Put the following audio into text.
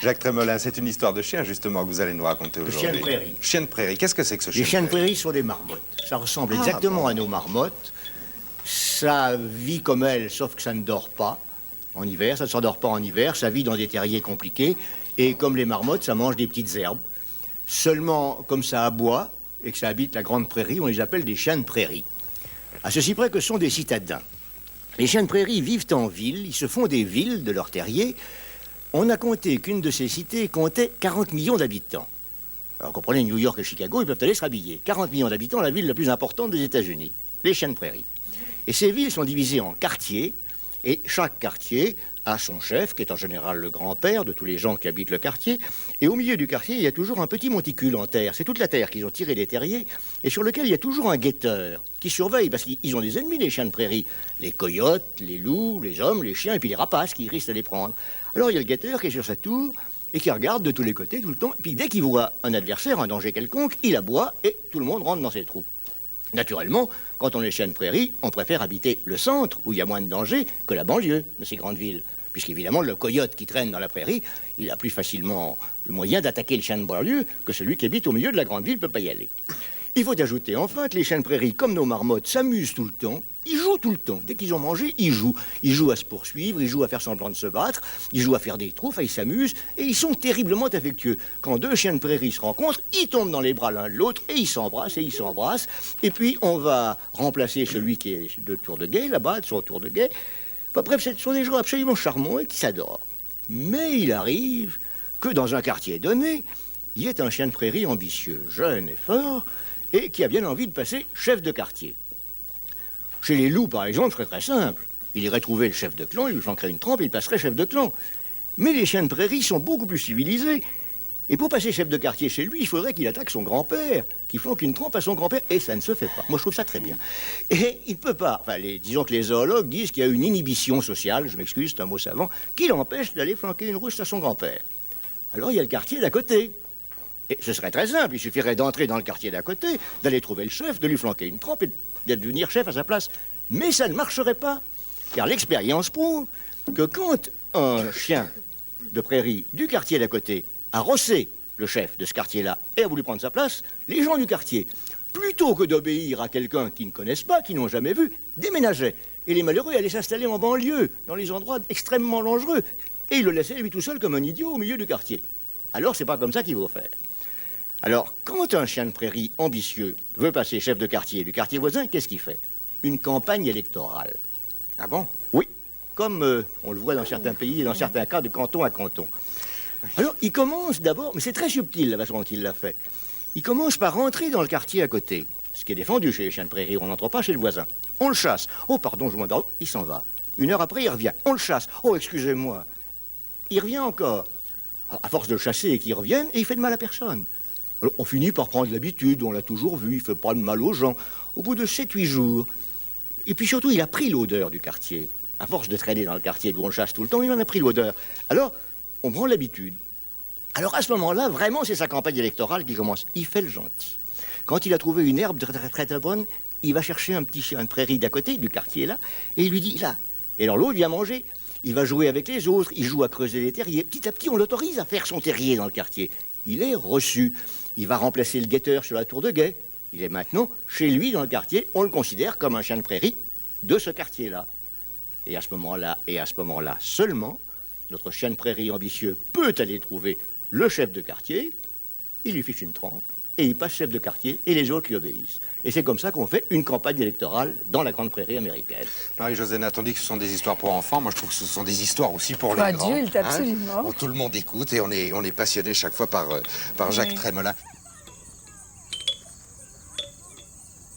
Jacques Trémolin, c'est une histoire de chien, justement, que vous allez nous raconter aujourd'hui. Chien de prairie. Chien de prairie. Qu'est-ce que c'est que ce chien Les chiens de de prairie? prairie sont des marmottes. Ça ressemble exactement à nos marmottes. Ça vit comme elles, sauf que ça ne dort pas en hiver. Ça ne s'endort pas en hiver. Ça vit dans des terriers compliqués. Et comme les marmottes, ça mange des petites herbes. Seulement, comme ça aboie et que ça habite la grande prairie, on les appelle des chiens de prairie. À ceci près que ce sont des citadins. Les chiens de prairie vivent en ville. Ils se font des villes de leurs terriers. On a compté qu'une de ces cités comptait 40 millions d'habitants. Alors comprenez, New York et Chicago, ils peuvent aller se rhabiller. 40 millions d'habitants, la ville la plus importante des États-Unis, les chiens de prairie. Et ces villes sont divisées en quartiers, et chaque quartier a son chef, qui est en général le grand-père de tous les gens qui habitent le quartier. Et au milieu du quartier, il y a toujours un petit monticule en terre. C'est toute la terre qu'ils ont tiré des terriers, et sur lequel il y a toujours un guetteur qui surveille, parce qu'ils ont des ennemis, les chiens de prairie. Les coyotes, les loups, les hommes, les chiens, et puis les rapaces qui risquent de les prendre. Alors il y a le guetteur qui est sur sa tour, et qui regarde de tous les côtés tout le temps. Et puis dès qu'il voit un adversaire, un danger quelconque, il aboie, et tout le monde rentre dans ses trous. Naturellement, quand on est chien de prairie, on préfère habiter le centre, où il y a moins de danger, que la banlieue de ces grandes villes. Puisqu'évidemment, le coyote qui traîne dans la prairie, il a plus facilement le moyen d'attaquer le chien de banlieue que celui qui habite au milieu de la grande ville ne peut pas y aller. Il faut ajouter enfin que les chiens de prairie, comme nos marmottes, s'amusent tout le temps. Ils jouent tout le temps. Dès qu'ils ont mangé, ils jouent. Ils jouent à se poursuivre, ils jouent à faire semblant de se battre, ils jouent à faire des trous, ils s'amusent, et ils sont terriblement affectueux. Quand deux chiens de prairie se rencontrent, ils tombent dans les bras l'un de l'autre, et ils s'embrassent, et puis on va remplacer celui qui est de tour de guet, là-bas, de son tour de guet. Enfin, bref, ce sont des gens absolument charmants et qui s'adorent. Mais il arrive que dans un quartier donné, il y ait un chien de prairie ambitieux, jeune et fort, et qui a bien envie de passer chef de quartier. Chez les loups, par exemple, ce serait très simple. Il irait trouver le chef de clan, il lui flanquerait une trempe et il passerait chef de clan. Mais les chiens de prairie sont beaucoup plus civilisés. Et pour passer chef de quartier chez lui, il faudrait qu'il attaque son grand-père, qu'il flanque une trempe à son grand-père, et ça ne se fait pas. Moi, je trouve ça très bien. Et il ne peut pas, enfin, disons que les zoologues disent qu'il y a une inhibition sociale, je m'excuse, c'est un mot savant, qui l'empêche d'aller flanquer une ruche à son grand-père. Alors, il y a le quartier d'à côté. Et ce serait très simple, il suffirait d'entrer dans le quartier d'à côté, d'aller trouver le chef, de lui flanquer une trempe et de devenir chef à sa place. Mais ça ne marcherait pas, car l'expérience prouve que quand un chien de prairie du quartier d'à côté a rossé le chef de ce quartier-là et a voulu prendre sa place, les gens du quartier, plutôt que d'obéir à quelqu'un qu'ils ne connaissent pas, qu'ils n'ont jamais vu, déménageaient. Et les malheureux allaient s'installer en banlieue, dans les endroits extrêmement dangereux. Et ils le laissaient lui tout seul comme un idiot au milieu du quartier. Alors c'est pas comme ça qu'il faut faire. Alors, quand un chien de prairie ambitieux veut passer chef de quartier du quartier voisin, qu'est-ce qu'il fait? Une campagne électorale. Ah bon? Oui, comme on le voit dans certains pays et dans certains cas de canton à canton. Alors, il commence d'abord, mais c'est très subtil la façon dont il l'a fait. Il commence par rentrer dans le quartier à côté, ce qui est défendu chez les chiens de prairie, on n'entre pas chez le voisin. On le chasse. Oh, pardon, je m'endors. Il s'en va. Une heure après, il revient. On le chasse. Oh, excusez-moi. Il revient encore. Alors, à force de le chasser et qu'il revienne, et il fait de mal à personne. Alors, on finit par prendre l'habitude, on l'a toujours vu, il fait pas de mal aux gens. Au bout de 7-8 jours, et puis surtout, il a pris l'odeur du quartier. À force de traîner dans le quartier d'où on le chasse tout le temps, il en a pris l'odeur. Alors, on prend l'habitude. Alors, à ce moment-là, vraiment, c'est sa campagne électorale qui commence. Il fait le gentil. Quand il a trouvé une herbe très bonne, il va chercher un petit chien de prairie d'à côté, du quartier là, et il lui dit, là. Et alors, l'autre vient manger. Il va jouer avec les autres, il joue à creuser les terriers. Petit à petit, on l'autorise à faire son terrier dans le quartier. Il est reçu. Il va remplacer le guetteur sur la tour de guet. Il est maintenant chez lui dans le quartier. On le considère comme un chien de prairie de ce quartier-là. Et à ce moment-là seulement, notre chien de prairie ambitieux peut aller trouver le chef de quartier. Il lui fiche une trempe et il passe chef de quartier et les autres lui obéissent. Et c'est comme ça qu'on fait une campagne électorale dans la grande prairie américaine. Marie-Josée Natt, on dit que ce sont des histoires pour enfants. Moi, je trouve que ce sont des histoires aussi pour les grands. Adulte, absolument. Tout le monde écoute et on est passionné chaque fois par Jacques Trémolin.